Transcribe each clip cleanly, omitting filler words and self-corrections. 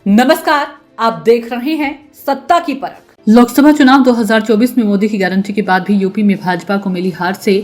नमस्कार, आप देख रहे हैं सत्ता की परख। लोकसभा चुनाव 2024 में मोदी की गारंटी के बाद भी यूपी में भाजपा को मिली हार से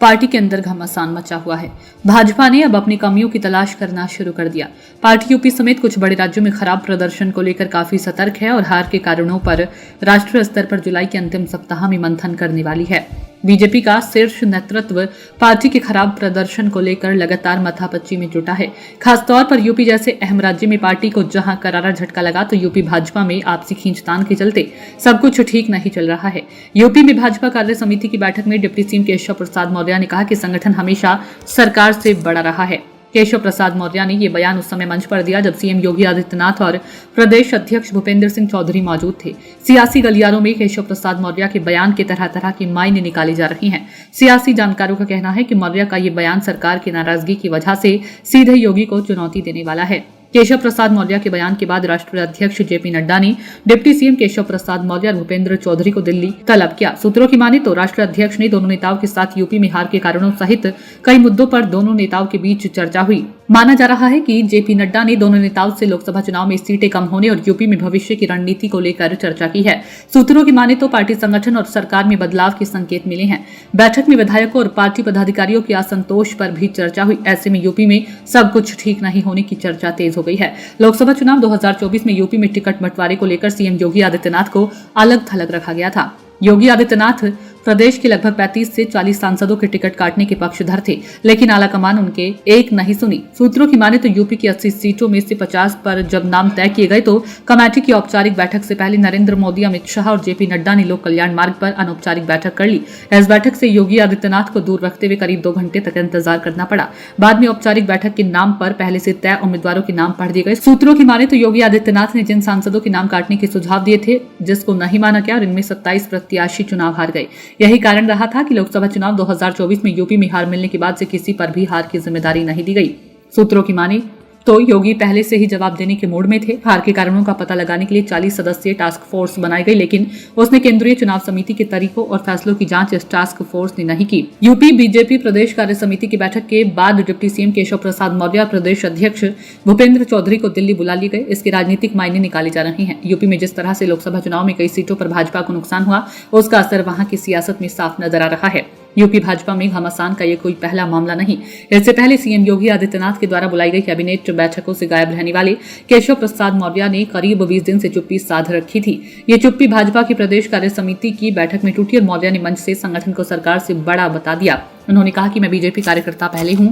पार्टी के अंदर घमासान मचा हुआ है। भाजपा ने अब अपनी कमियों की तलाश करना शुरू कर दिया। पार्टी यूपी समेत कुछ बड़े राज्यों में खराब प्रदर्शन को लेकर काफी सतर्क है और हार के कारणों पर राष्ट्रीय स्तर पर जुलाई के अंतिम सप्ताह में मंथन करने वाली है। बीजेपी का शीर्ष नेतृत्व पार्टी के खराब प्रदर्शन को लेकर लगातार माथापच्ची में जुटा है। खासतौर पर यूपी जैसे अहम राज्य में पार्टी को जहां करारा झटका लगा, तो यूपी भाजपा में आपसी खींचतान के चलते सब कुछ ठीक नहीं चल रहा है। यूपी में भाजपा कार्य समिति की बैठक में डिप्टी सीएम केशव प्रसाद मौर्य ने कहा कि संगठन हमेशा सरकार से बड़ा रहा है। केशव प्रसाद मौर्य ने ये बयान उस समय मंच पर दिया जब सीएम योगी आदित्यनाथ और प्रदेश अध्यक्ष भूपेंद्र सिंह चौधरी मौजूद थे। सियासी गलियारों में केशव प्रसाद मौर्य के बयान के तरह तरह की मायने निकाली जा रही हैं। सियासी जानकारों का कहना है कि मौर्य का ये बयान सरकार की नाराजगी की वजह से सीधे योगी को चुनौती देने वाला है। केशव प्रसाद मौर्य के बयान के बाद राष्ट्रीय अध्यक्ष जेपी नड्डा ने डिप्टी सीएम केशव प्रसाद मौर्य और भूपेंद्र चौधरी को दिल्ली तलब किया। सूत्रों की माने तो राष्ट्रीय अध्यक्ष ने दोनों नेताओं के साथ यूपी में हार के कारणों सहित कई मुद्दों पर दोनों नेताओं के बीच चर्चा हुई। माना जा रहा है कि जेपी नड्डा ने दोनों नेताओं से लोकसभा चुनाव में सीटें कम होने और यूपी में भविष्य की रणनीति को लेकर चर्चा की है। सूत्रों की माने तो पार्टी संगठन और सरकार में बदलाव के संकेत मिले हैं। बैठक में विधायकों और पार्टी पदाधिकारियों के असंतोष पर भी चर्चा हुई। ऐसे में यूपी में सब कुछ ठीक नहीं होने की चर्चा तेज हो गई है। लोकसभा चुनाव 2024 में यूपी में टिकट बंटवारे को लेकर सीएम योगी आदित्यनाथ को अलग थलग रखा गया था। योगी आदित्यनाथ प्रदेश के लगभग 35 से 40 सांसदों के टिकट काटने के पक्षधर थे, लेकिन आलाकमान उनके एक नहीं सुनी। सूत्रों की माने तो यूपी की 80 सीटों में से 50 पर जब नाम तय किए गए तो कमेटी की औपचारिक बैठक से पहले नरेंद्र मोदी, अमित शाह और जेपी नड्डा ने लोक कल्याण मार्ग पर अनौपचारिक बैठक कर ली। इस बैठक से योगी आदित्यनाथ को दूर रखते हुए करीब 2 घंटे तक इंतजार करना पड़ा। बाद में औपचारिक बैठक के नाम पर पहले से तय उम्मीदवारों के नाम पढ़ दिए गए। सूत्रों की माने तो योगी आदित्यनाथ ने जिन सांसदों के नाम काटने के सुझाव दिए थे, जिसको नहीं माना गया और इनमें 27 प्रत्याशी चुनाव हार गए। यही कारण रहा था कि लोकसभा चुनाव 2024 में यूपी में हार मिलने के बाद से किसी पर भी हार की जिम्मेदारी नहीं दी गई। सूत्रों की माने तो योगी पहले से ही जवाब देने के मूड में थे। हार के कारणों का पता लगाने के लिए 40 सदस्यीय टास्क फोर्स बनाई गई, लेकिन उसने केंद्रीय चुनाव समिति के तरीकों और फैसलों की जांच इस टास्क फोर्स ने नहीं की। यूपी बीजेपी प्रदेश कार्य समिति की बैठक के बाद डिप्टी सीएम केशव प्रसाद मौर्य और प्रदेश अध्यक्ष भूपेंद्र चौधरी को दिल्ली बुला लिए गए। इसके राजनीतिक मायने निकाले जा रहे हैं। यूपी में जिस तरह से लोकसभा चुनाव में कई सीटों पर भाजपा को नुकसान हुआ, उसका असर वहां की सियासत में साफ नजर आ रहा है। यूपी भाजपा में घमासान का ये कोई पहला मामला नहीं। इससे पहले सीएम योगी आदित्यनाथ के द्वारा बुलाई गई कैबिनेट बैठकों से गायब रहने वाले केशव प्रसाद मौर्य ने करीब 20 दिन से चुप्पी साध रखी थी। ये चुप्पी भाजपा की प्रदेश कार्य समिति की बैठक में टूटी और मौर्य ने मंच से संगठन को सरकार से बड़ा बता दिया। उन्होंने कहा कि मैं बीजेपी कार्यकर्ता पहले हूं,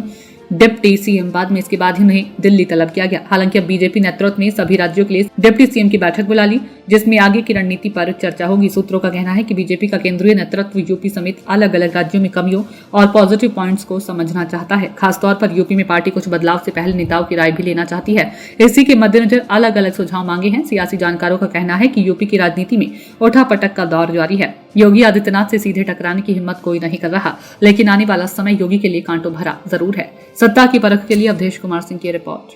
डिप्टी सीएम बाद में। इसके बाद ही उन्हें दिल्ली तलब किया गया। हालांकि अब बीजेपी नेतृत्व ने सभी राज्यों के लिए डिप्टी सीएम की बैठक बुला ली, जिसमें आगे की रणनीति पर चर्चा होगी। सूत्रों का कहना है कि बीजेपी का केंद्रीय नेतृत्व यूपी समेत अलग अलग राज्यों में कमियों और पॉजिटिव पॉइंट्स को समझना चाहता है। खासतौर पर यूपी में पार्टी कुछ बदलाव से पहले नेताओं की राय भी लेना चाहती है। इसी के मद्देनजर अलग अलग सुझाव मांगे हैं। सियासी जानकारों का कहना है कि यूपी की राजनीति में उठापटक का दौर जारी है। योगी आदित्यनाथ से सीधे टकराने की हिम्मत कोई नहीं कर रहा, लेकिन आने वाला समय योगी के लिए कांटों भरा जरूर है। सत्ता की परख के लिए अवधेश कुमार सिंह की रिपोर्ट।